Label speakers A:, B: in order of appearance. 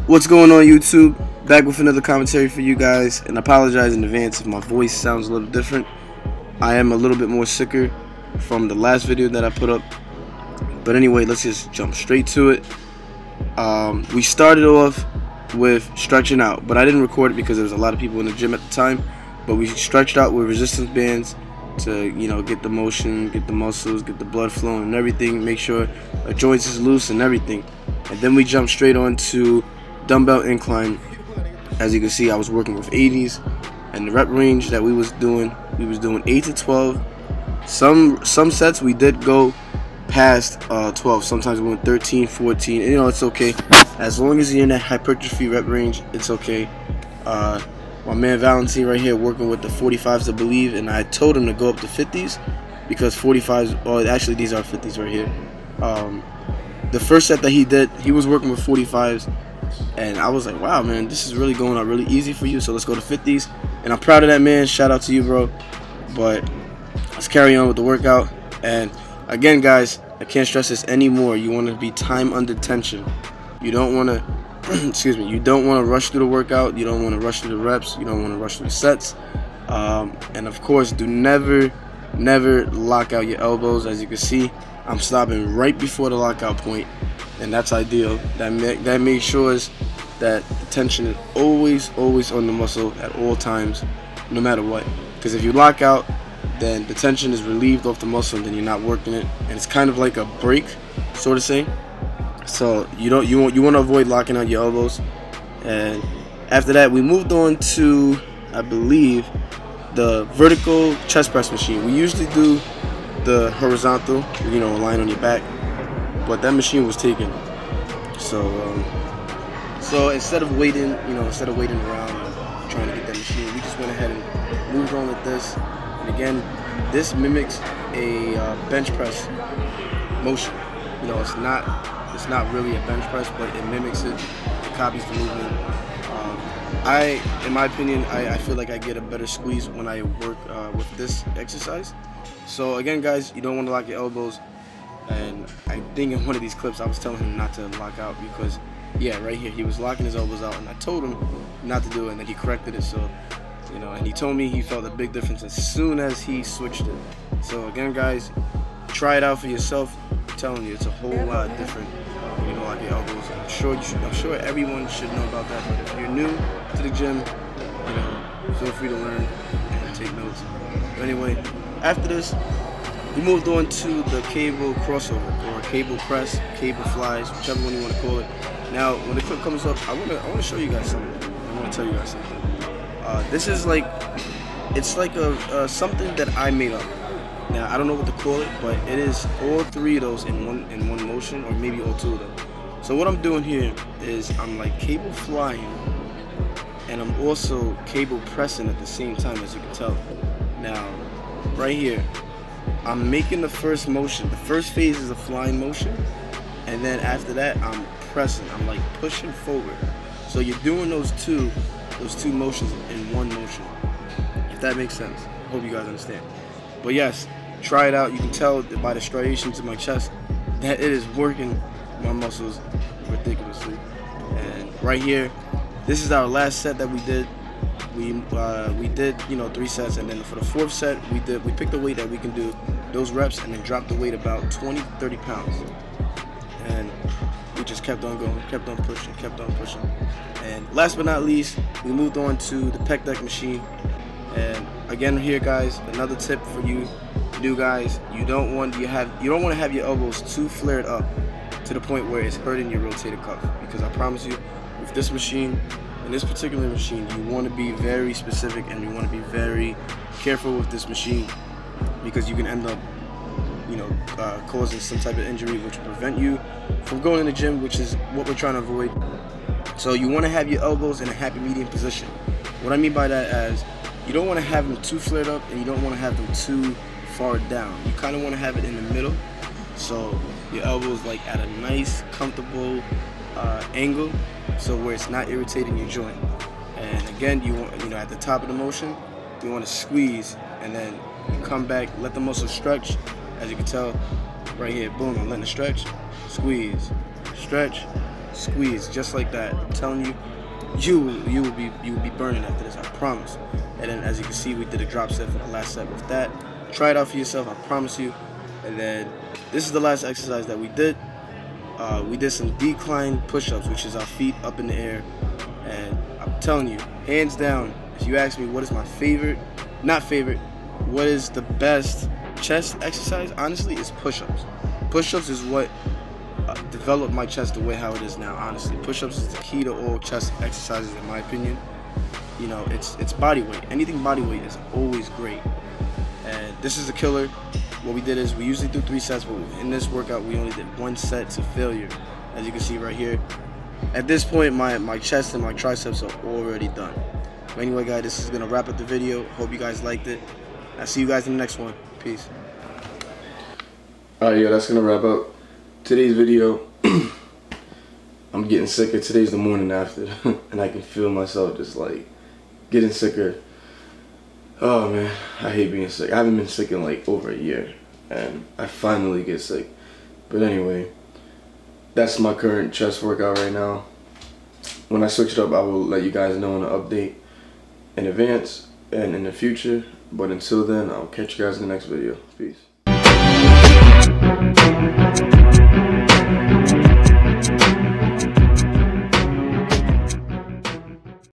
A: What's going on, YouTube? Back with another commentary for you guys, and I apologize in advance if my voice sounds a little different. I am a little bit more sicker from the last video that I put up, but anyway, let's just jump straight to it. We started off with stretching out, but I didn't record it because there was a lot of people in the gym at the time. But we stretched out with resistance bands to, get the motion, get the muscles, get the blood flowing and everything, make sure the joints is loose and everything. And then we jumped straight on to dumbbell incline. As you can see, I was working with 80s, and the rep range that we was doing 8 to 12. Some sets we did go past 12. Sometimes we went 13, 14. And, it's okay as long as you're in that hypertrophy rep range. It's okay. My man Valentine right here working with the 45s, I believe, and I told him to go up to 50s because 45s. Oh, actually, these are 50s right here. The first set that he did, he was working with 45s. And I was like, wow, man, this is really going out really easy for you. So let's go to 50s. And I'm proud of that, man. Shout out to you, bro. But let's carry on with the workout. And again, guys, I can't stress this anymore. You want to be time under tension. You don't want to, excuse me, you don't want to rush through the workout. You don't want to rush through the reps. You don't want to rush through the sets. And of course, do never lock out your elbows. As you can see, I'm stopping right before the lockout point. And that's ideal. That makes sure that the tension is always on the muscle at all times, no matter what. Because if you lock out, then the tension is relieved off the muscle, and then you're not working it, and it's kind of like a break, sort of thing. So you want to avoid locking out your elbows. And after that, we moved on to, I believe, the vertical chest press machine. We usually do the horizontal, lying on your back. But that machine was taken, so instead of waiting, around and trying to get that machine, we just went ahead and moved on with this. And again, this mimics a bench press motion. It's not really a bench press, but it mimics it. It copies the movement. In my opinion, I feel like I get a better squeeze when I work with this exercise. So again, guys, you don't want to lock your elbows. And I think in one of these clips I was telling him not to lock out because, yeah, right here he was locking his elbows out, and I told him not to do it, and then he corrected it. So, and he told me he felt a big difference as soon as he switched it. So again, guys, try it out for yourself. I'm telling you, it's a whole lot different when you don't lock your elbows. I'm sure everyone should know about that. But if you're new to the gym, feel free to learn and take notes. But anyway, after this, we moved on to the cable crossover, or cable press, cable flies, whichever one you want to call it. Now, when the clip comes up, I want to show you guys something. I want to tell you guys something. This is it's like a something that I made up. Now, I don't know what to call it, but it is all three of those in one motion, or maybe all two of them. So what I'm doing here is I'm like cable flying, and I'm also cable pressing at the same time, as you can tell. Now, right here, I'm making the first motion. The first phase is a flying motion, and then after that I'm pressing. I'm like pushing forward. So you're doing those two motions in one motion, if that makes sense. I hope you guys understand. But yes, try it out. You can tell by the striations in my chest that it is working my muscles ridiculously. And right here, this is our last set that we did. We did 3 sets, and then for the 4th set we picked a weight that we can do those reps, and then dropped the weight about 20-30 pounds, and we just kept on going, kept on pushing. And last but not least, we moved on to the pec deck machine. And again, here, guys, another tip for you new guys: you don't want to have your elbows too flared up to the point where it's hurting your rotator cuff, because I promise you, with this machine, in this particular machine, you want to be very specific, and you want to be very careful with this machine, because you can end up, causing some type of injury, which will prevent you from going in the gym, which is what we're trying to avoid. So you want to have your elbows in a happy medium position. What I mean by that is, you don't want to have them too flared up, and you don't want to have them too far down. You kind of want to have it in the middle, so your elbows like at a nice, comfortable angle, so where it's not irritating your joint. And again, you want, at the top of the motion, you want to squeeze, and then you come back, let the muscle stretch. As you can tell right here, boom, I'm letting it stretch, squeeze, stretch, squeeze, just like that. I'm telling you, you will be burning after this, I promise. And then, as you can see, we did a drop set for the last set with that. Try it out for yourself, I promise you. And then this is the last exercise that we did. We did some decline push-ups, which is our feet up in the air. And I'm telling you, hands down, if you ask me what is my favorite, not favorite, what is the best chest exercise, honestly, is push-ups. Push-ups is what developed my chest the way how it is now, honestly. Push-ups is the key to all chest exercises, in my opinion. You know, it's body weight. Anything body weight is always great. And this is a killer. What we did is we usually do 3 sets, but in this workout we only did 1 set to failure, as you can see right here. At this point, my chest and my triceps are already done. But anyway, guys, this is gonna wrap up the video. Hope you guys liked it. I'll see you guys in the next one. Peace. Alright, yeah, that's gonna wrap up today's video. I'm getting sicker. Today's the morning after, and I can feel myself just like getting sicker. Oh man, I hate being sick. I haven't been sick in like over a year, and I finally get sick. But anyway, that's my current chest workout right now. When I switch it up, I will let you guys know in an update in advance and in the future. But until then, I'll catch you guys in the next video. Peace.